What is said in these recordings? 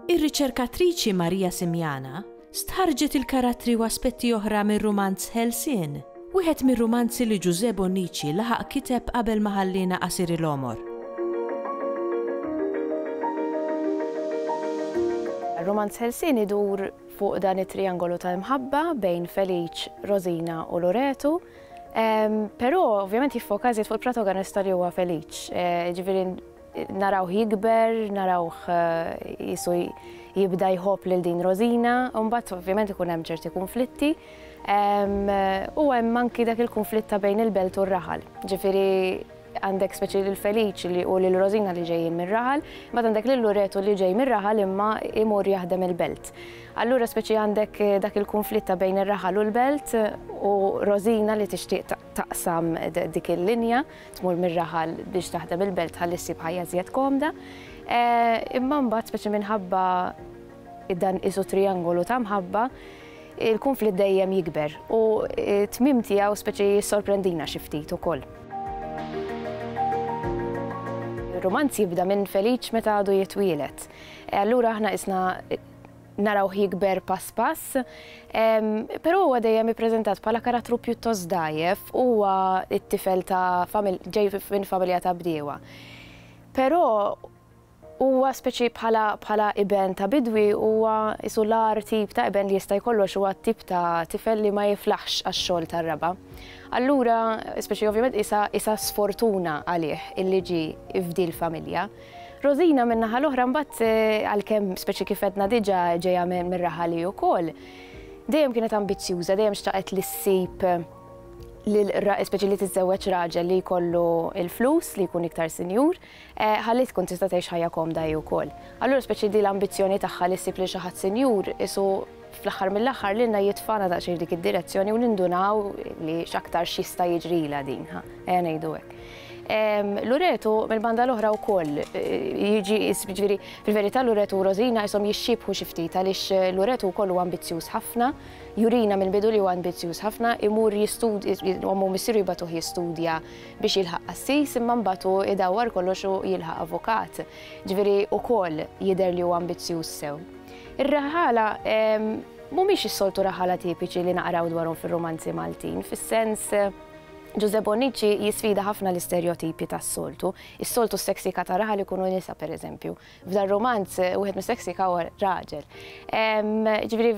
Ir-riċerkatriċi Marija Simjana stħarġet il-karattri u aspetti oħra mir-romanz Ħelsien, wieħed mir-romanzi li Giuseppe Bonnici laħaq kiteb qabel ma ħallina qasir il-għomor. Il-romanz Ħelsien idur fuq dan it-triangolu ta' imħabba bejn Felice, Rosina u Loreto, però ovvjament jiffokażiet fuq il-protagonista li huwa Felice. Ġifieri narawh jikber, narawh jisu jibda jħobb lil din Rosina, u mbagħad ovvjament ikun hemm ċerti konflitti. U hemm anki dak il-konflitt ta' bejn il-belt u r-raħal. Ġifieri għandek speċi lil Felice u lil Rosina li ġejjin mir-raħal, mbagħad għandek lil Loreto li ġej mir-raħal imma imur jaħdem il-belt. Allura speċi għandek dak il-konflitt ta' bejn ir-raħal u l-belt u Rosina li tixtieq taqsam dik il-linja, tmur mir-raħal biex taħdem il-belt ħalli ssib ħajja żjed komda. Imma mbagħad speċi minħabba dan isu triangolu ta' mħabba, il-konflitt dejjem jikber u t-tmiem tiegħu speċi jissorprendina xi ftit ukoll. Il-romanz jibda minn Felice meta għadu jitwielet. Allura aħna isna narawh jikber pass pass, però huwa dejjem ippreżentat bħala karattru pjuttost dgħajjef, huwa t-tifel ta' ġej minn familja ta' bdiewa. Però huwa speċi bħala iben ta' bidwi, huwa isu l-ar tip ta' iben li jista' jkollox huwa tip ta' tifel li ma jiflaħx għax-xogħol tar-raba. Allura, speċi ovvjament isa sfortuna għalih illi ġi f'dil familja. Rosina min-naħa l-oħra mbagħad għalkemm speċi kif qedna diġà ġejja mir-raħali wkoll, dejjem kienet ambizzjuża, dejjem xtaqet li ssib speċi li tiżżewweġ raġel li jkollu l-flus li jkun iktar sinjur, ħalli tkun tista' tgħix ħajja komda hi wkoll. Allura speċi di l-ambizzjoni tagħha li ssib li xi ħadd sinjur isu fl-aħħar mill-aħħar lilna jitfana daqsxejn dik id-direzzjoni u nindunaw li x'aktar x'jista' jiġrila din, ejja ngħidu hekk. Loreto mill-banda l-oħra wkoll jiġifieri fil-verità Loreto u Rosina ishom jixxibħu xi ftit għaliex Loreto wkoll huwa ambizzjuż ħafna, jurina mill-bidu li huwa ambizzjuż ħafna, imur ommu missieru jibgħatuh jistudja biex jilħaq qassis imma mbagħad idawwar kollox u jilħaq avukat. Ġifieri wkoll jidher li huwa ambizzjuż sew. Ir-raħala mhumiex is-soltu raħala tipiċi li naqraw dwarhom fir-romanzi Maltin, fis-sens Giuseppe Bonnici jisfida ħafna l-istereotipi tas-soltu. Is-soltu s-seksika ta' raħal ikunu nisa pereżempju. F'dan romanz wieħed mis-seksika huwa raġel. Ġifieri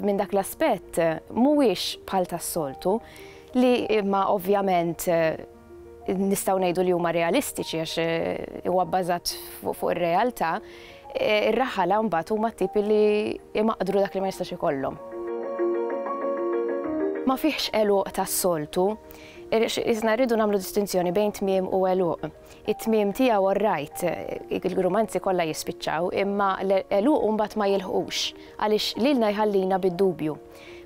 minn dak l-aspett mhuwiex bħal tas-soltu li imma ovvjament nistgħu ngħidu li huma realistiċi għax huwa bbażat fuq ir-realtà. Ir-raħala mbagħad huma t-tipi li imaqdru dak li ma jistax ikollhom. Ma fihx eluq tas-soltu, isna rridu nagħmlu distinzjoni bejn tmiem u eluq. It-tmiem tiegħu orrajt, il-romanzi kollha jispiċċaw, imma l-eluq mbagħad ma jilħqux għaliex lilna jħallina bid-dubju.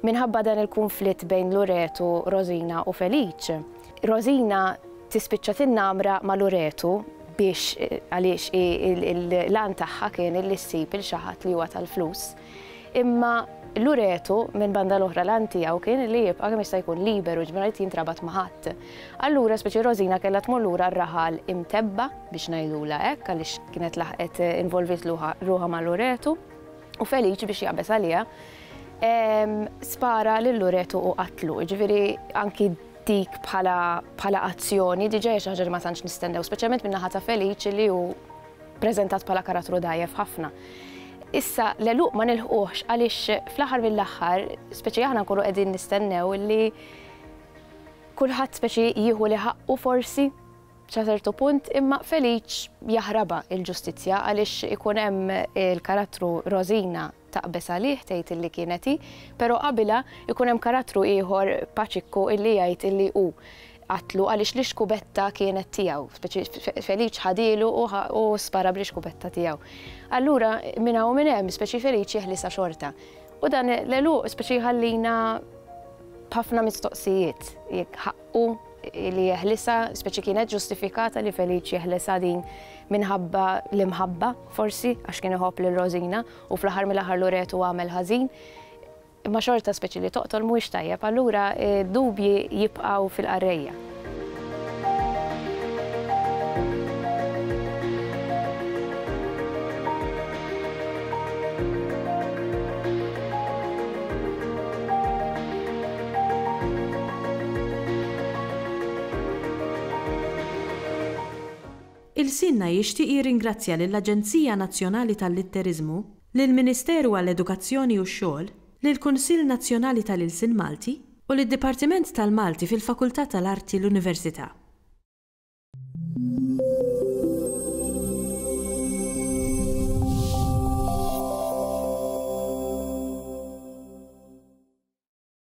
Minħabba dan il-konflitt bejn Loreto, Rosina u Felice, Rosina tispiċċa tinnamra ma' Loreto biex għaliex l-għan tagħha kien li ssib il-xi ħadd li huwa tal-flus. Imma Loreto minn banda l-oħra l-għan tiegħu kien li jibqa' kemm jista' jkun liberu ġbir jintrabat ma' ħadd. Allura speċi Rosina kellha tmur lura r-raħal imtebba biex ngħidula hekk għaliex kienet laħqet involvit ruħha ma' Loreto u Felice biex jaqbes għaliha spara lil Loreto u qatlu. Ġifieri anki dik bħala azzjoni diġà xi ħaġa li ma tantx nistennew, speċjalment min-naħa ta' Felice li hu ppreżentat bħala karattru dgħajjef ħafna. Issa l-eluq ma nilħuħx għaliex fl-aħħar mill-aħħar, speċi aħna nkunu qegħdin nistennew li kulħadd speċi jieħu li ħaqqu forsi ċertu punt, imma Felice jaħraba il-ġustizzja għaliex ikun hemm il-karattru Rosina taqbes għalih tgħid illi kienet hi, però qabilha ikun hemm karattru ieħor Paċikku illi jgħid illi hu qatlu għaliex l-ixkubetta kienet tiegħu. Felice ħadielu u spara bl-ixkubetta tiegħu. Allura minn hawn minn hemm speċi Felice jeħlisa xorta. U dan l-eluq speċi ħallina b'ħafna mistoqsijiet. Jekk ħaqqu li jeħlisa, speċi kienet ġustifikata li Feliċi jeħlisa din minħabba l-imħabba forsi għax kien iħobb lil Rosina u fl-aħħar mill-aħħar Loreto għamel ħażin. Imma xorta speċi li toqtol mhuwiex tajjeb, allura dubji jibqgħu fil-qarrejja. Il-Sinna jixtieq jirringrazzja lill-Aġenzija Nazzjonali tal-Litterizmu, lill-Ministeru għall-Edukazzjoni u x-Xogħol, lill-Kunsill Nazzjonali tal-Ilsien Malti u lid-Dipartiment tal-Malti fil-Fakultà tal-Arti l-Università.